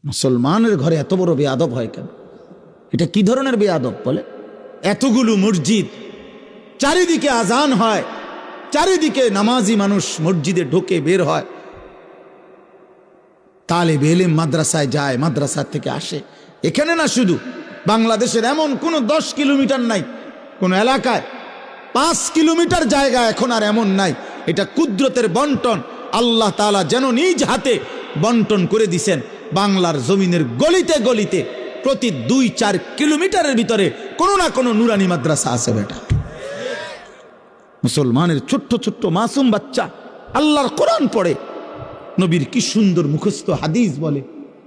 মুসলমানের ঘরে এত বড় বেয়াদব হয় কেন? এটা কি ধরনের বেয়াদব বলে? এতগুলো মসজিদ, চারিদিকে আজান হয়, চারিদিকে নামাজি মানুষ মসজিদে ঢোকে বের হয়, তালেব ইলম মাদ্রাসায় যায়, মাদ্রাসা থেকে আসে। এখানে না, শুধু বাংলাদেশের এমন কোনো 10 কিলোমিটার নাই, কোন এলাকায় 5 কিলোমিটার জায়গা এখন আর এমন নাই। এটা কুদরতের বন্টন, আল্লাহ তাআলা যেন নিজ হাতে বন্টন করে দিছেন। বাংলার জমিনের গলিতে গলিতে প্রতি 2-4 কিলোমিটারের ভিতরে কোনো না কোনো নুরানি মাদ্রাসা আছে বেটা। মুসলমানের ছোট্ট ছোট্ট মাসুম বাচ্চা আল্লাহর কোরআন পড়ে, নবীর কি সুন্দর মুখস্থ হাদিস বলে।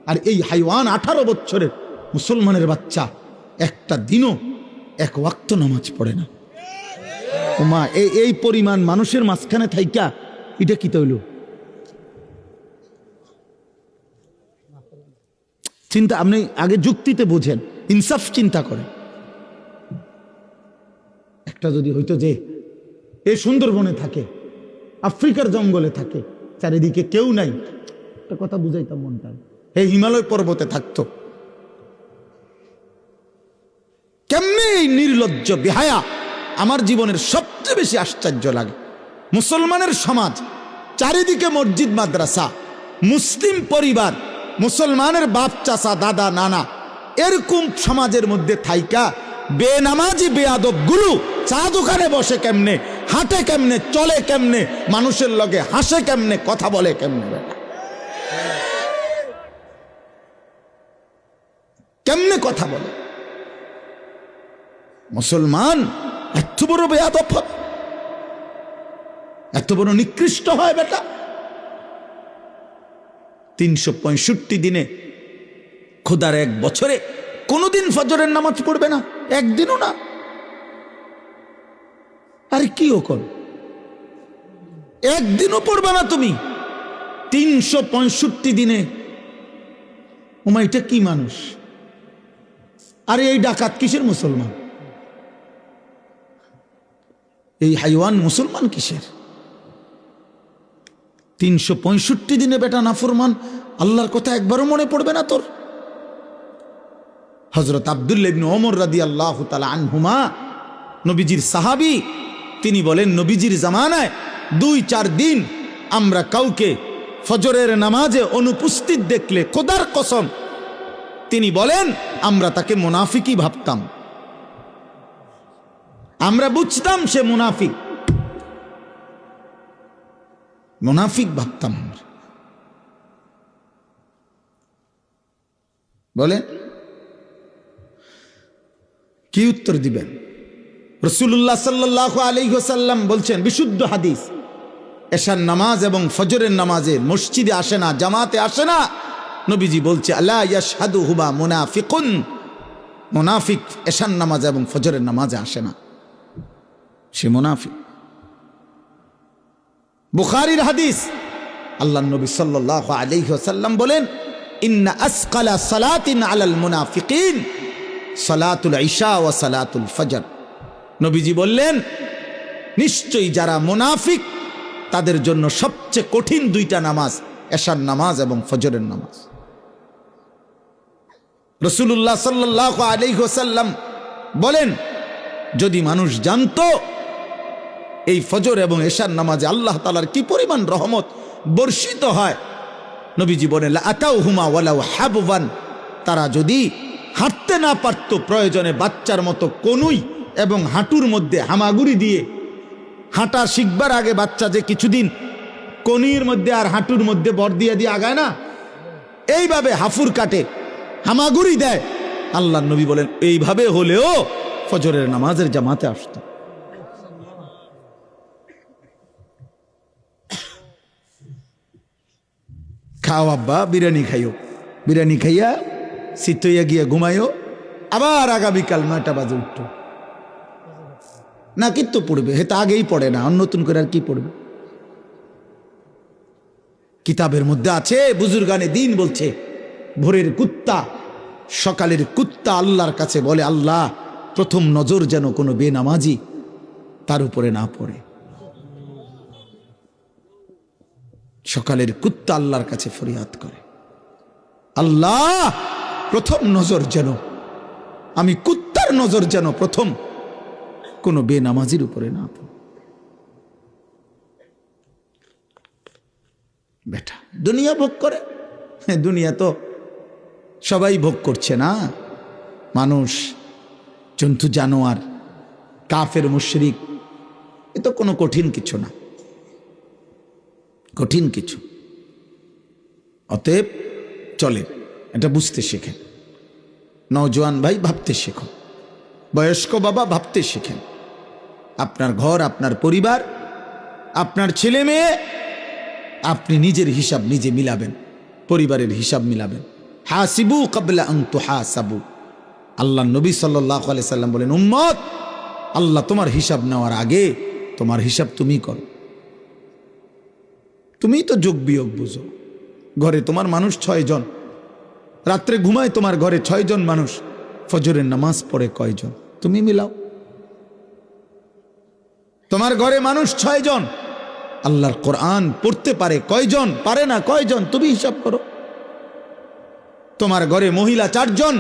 আর এই হাইওয়ান 18 বছরের মুসলমানের বাচ্চা একটা দিনও এক ওয়াক্ত নামাজ পড়ে না। ওমা, এই পরিমাণ মানুষের মাঝখানে থাইকা এটা কি তৈল? চিন্তা, আপনি আগে যুক্তিতে বোঝেন, ইনসাফ চিন্তা করেন। একটা যদি হইতো যে এই সুন্দরবনে থাকে, আফ্রিকার জঙ্গলে থাকে, চারিদিকে কেউ নাই, একটা কথা বুঝাইতাম মনটা, এই হিমালয় পর্বতে থাকতো, কেমনে এই নির্লজ্জ বেহায়া। আমার জীবনের সবচেয়ে বেশি আশ্চর্য লাগে, মুসলমানের সমাজ, চারিদিকে মসজিদ মাদ্রাসা, মুসলিম পরিবার, মুসলমানের বাপ চাচা দাদা নানা, এরকম সমাজের মধ্যে থাইকা বেনামাজি বেয়াদব গুলো চা দোকানে বসে কেমনে, হাঁটে কেমনে, চলে কেমনে, মানুষের লগে হাসে কেমনে, কথা বলে কেমনে, কেমনে কথা বলে। মুসলমান এত বড় বেয়াদব হবে, এত বড় নিকৃষ্ট হয় বেটা। 365 দিনে খোদার এক বছরে কোনোদিন ফজরের নামাজ পড়বে না, একদিনও না। আরে কি ওকল, একদিনও পড়বে না তুমি 365 দিনে? ওমা, এটা কি মানুষ? আরে এই ডাকাত কিসের মুসলমান? এই হাইওয়ান মুসলমান কিসের? 365 দিনে বেটা নাফরমান, আল্লাহর কথা একবারও মনে পড়বে না তোর? হযরত আব্দুল্লাহ ইবনে ওমর রাদিয়াল্লাহু তাআলা আনহুমা, নবীজির সাহাবী, তিনি বলেন, নবীজির জামানায় 2-4 দিন আমরা কাউকে ফজরের নামাজে অনুপস্থিত দেখলে, খোদার কসম, তিনি বলেন আমরা তাকে মুনাফিকই ভাবতাম, আমরা বুঝতাম সে মুনাফিক, মুনাফিক ভাবতাম আমরা। বলে কি উত্তর দিবেন? রাসূলুল্লাহ সাল্লাল্লাহু আলাইহি ওয়াসাল্লাম বলছেন, বিশুদ্ধ হাদিস, এশার নামাজ এবং ফজরের নামাজে মসজিদে আসে না, জামাতে আসে না। নবীজি বলছে, আলা ইয়াশহাদুহুমা মুনাফিকুন, মুনাফিক এশার নামাজ এবং ফজরের নামাজে আসে না, সে মুনাফিক। বুখারীর হাদিস, আল্লাহর নবী সাল্লাল্লাহু আলাইহি ওয়াসাল্লাম বলেন, ইন্না আসকালা সালাতিন আলাল মুনাফিকিন সালাতুল ইশা ওয়া সালাতুল ফজর। নবীজি বললেন, নিশ্চয়ই যারা মুনাফিক তাদের জন্য সবচেয়ে কঠিন 2টা নামাজ, এশার নামাজ এবং ফজরের নামাজ। রাসূলুল্লাহ সাল্লাল্লাহু আলাইহি ওয়াসাল্লাম বলেন, যদি মানুষ জানতো এই ফজর এবং এশার নামাজে আল্লাহ তাআলার কি পরিমাণ রহমত বর্ষিত হয়, নবীজি বলেন, লা আতাউহুমা ওয়ালাউ হাবওয়ান, তারা যদি হাঁটতে না পারত, প্রয়োজনে বাচ্চার মতো কনুই এবং হাঁটুর মধ্যে হামাগুড়ি দিয়ে, হাঁটা শিখবার আগে বাচ্চা যে কিছুদিন কনুইয়ের মধ্যে আর হাঁটুর মধ্যে বর দিয়ে দিয়ে আগায় না, এইভাবে হাফুর কাটে, হামাগুড়ি দেয়, আল্লাহর নবী বলেন এইভাবে হলেও ফজরের নামাজের জামাতে আসতো। খাও আব্বা, বিরিয়ানি খাইও, বিরিয়ানি খাইয়া শীতইয়া গিয়া ঘুমাইও, আবার আগামীকাল 9টা বাজে উঠতো না, কিন্তু পড়বে, হে তা আগেই পড়ে না, নতুন করে আর কি পড়বে? কিতাবের মধ্যে আছে, বুজুর্গানে দিন বলছে, ভোরের কুত্তা, সকালের কুত্তা আল্লাহর কাছে বলে, আল্লাহ প্রথম নজর যেন কোনো বেনামাজি তার উপরে না পড়ে। সকালের কুত্তা আল্লাহর কাছে ফরিয়াদ করে। আল্লাহ প্রথম নজর যেন, আমি কুত্তার নজর যেন প্রথম কোনো বেনামাজির উপরে না পড়ে। বেটা দুনিয়া ভোগ করে, হ্যাঁ দুনিয়া তো সবাই ভোগ করছে না, মানুষ, জন্তু, জানোয়ার, কাফের, মুশরিক, এ তো কোনো কঠিন কিছু না, কঠিন কিছু। অতএব চলে এটা বুঝতে শেখেন। নওজোয়ান ভাই ভাবতে শেখো, বয়স্ক বাবা ভাবতে শেখেন। আপনার ঘর, আপনার পরিবার, আপনার ছেলে মেয়ে, আপনি নিজের হিসাব নিজে মিলাবেন, পরিবারের হিসাব মিলাবেন। হাসিবু ক্বাবলা আন তুহাসাবু। আল্লাহ নবী সাল্লাল্লাহু আলাইহি সাল্লাম বলেন, উম্মত, আল্লাহ তোমার হিসাব নেওয়ার আগে তোমার হিসাব তুমি করো। তুমি তো যোগ বিয়োগ বুঝো। ঘরে তোমার মানুষ 6 জন, রাত্রে ঘুমায় তোমার ঘরে 6 জন মানুষ, ফজরের নামাজ পড়ে কয়জন তুমি মিলাও। তোমার ঘরে মানুষ 6 জন, আল্লাহর কোরআন পড়তে পারে কয়জন, পারে না কয়জন, তুমি হিসাব করো। তোমার ঘরে মহিলা 4 জন,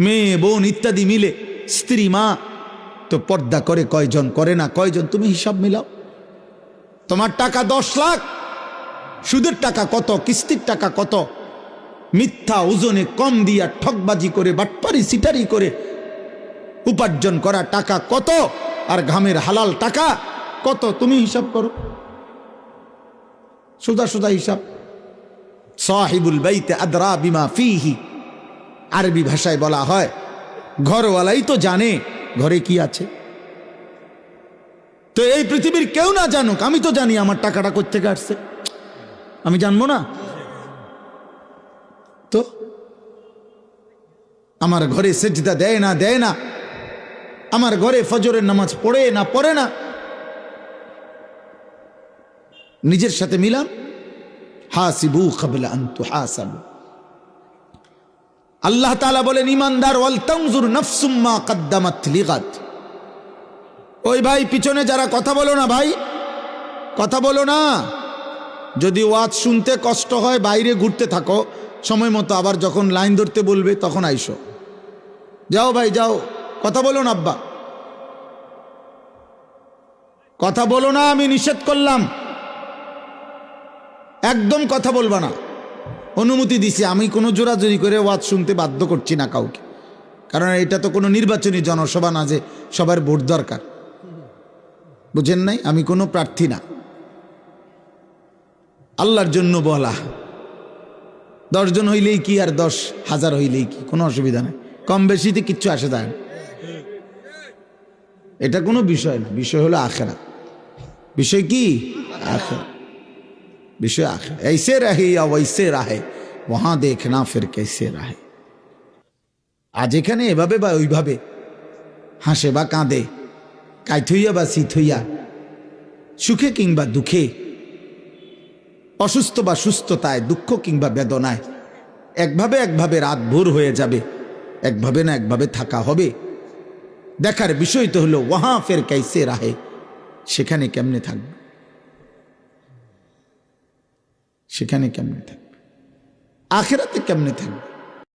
মেয়ে বোন ইত্যাদি মিলে স্ত্রী মা তো পর্দা করে কয়জন, করে না কয়জন, তুমি হিসাব মিলাও। তোমার টাকা 10 লাখ, সুদের টাকা কত, কিস্তির টাকা কত, মিথ্যা ওজনে কম দিয়া ঠকবাজি করে বাটপারি সিটারি করে উপার্জন করা টাকা কত, আর ঘামের হালাল টাকা কত, তুমি হিসাব করো। সোজা সোজা হিসাব। সাহিবুল বাইতে আদরা বিমা ফিহি, আরবি ভাষায় বলা হয় ঘরওয়ালাই তো জানে ঘরে কি আছে। তো এই পৃথিবীর কেউ না জানুক, আমি তো জানি আমার টাকাটা কোত্থেকে আসছে, আমি জানবো না? তো আমার ঘরে সেজদা দেয় না দেয় না, আমার ঘরে ফজরের নামাজ পড়ে না পড়ে না, নিজের সাথে মিলাম। হাসিবু ক্বাবলা আন তুহাসাবু। আল্লাহ তাআলা বলেন, ইমানদার, ওয়াল তানজুর নাফসুম মা কদ্দামাত লিগাদ। ওই ভাই পিছনে যারা কথা বলো না, ভাই কথা বলো না। যদি ওয়াজ শুনতে কষ্ট হয় বাইরে ঘুরতে থাকো, সময় মতো আবার যখন লাইন ধরতে বলবে তখন আইসো। যাও ভাই যাও, কথা বলো না আব্বা, কথা বলো না, আমি নিষেধ করলাম, একদম কথা বলবা না, অনুমতি দিছি। আমি কোনো জোরাজোরি করে ওয়াজ শুনতে বাধ্য করছি না কাউকে, কারণ এটা তো কোনো নির্বাচনী জনসভা না যে সবার ভোট দরকার, বুঝেন নাই? আমি কোনো প্রার্থী না, আল্লাহর জন্য বলা। 10 জন হইলেই কি আর 10,000 হইলেই কি, কোনো অসুবিধা নেই, কম বেশিতে কিচ্ছু আসে যায় না। এটা কোনো বিষয় না, বিষয় হলো আখিরাত। বিষয় কি? আখিরাত। বিষয় আখিরাত। ऐसे रहे या वैसे रहे, वहां देखना फिर कैसे रहे। আজ এখানে এভাবে বা ওইভাবে, হাসে বা কাঁদে, কাইথইয়া বা সিথইয়া, সুখে কিংবা দুঃখে, অসুস্থ বা সুস্থতায়, দুঃখ কিংবা বেদনায়, একভাবে একভাবে রাত ভোর হয়ে যাবে, একভাবে না একভাবে থাকা হবে। দেখার বিষয় তো হলো ওয়াহা ফের কাইসে রাহে, সেখানে কেমনে থাকবে, সেখানে কেমনে থাকবে, আখিরাতে কেমনে থাকবে।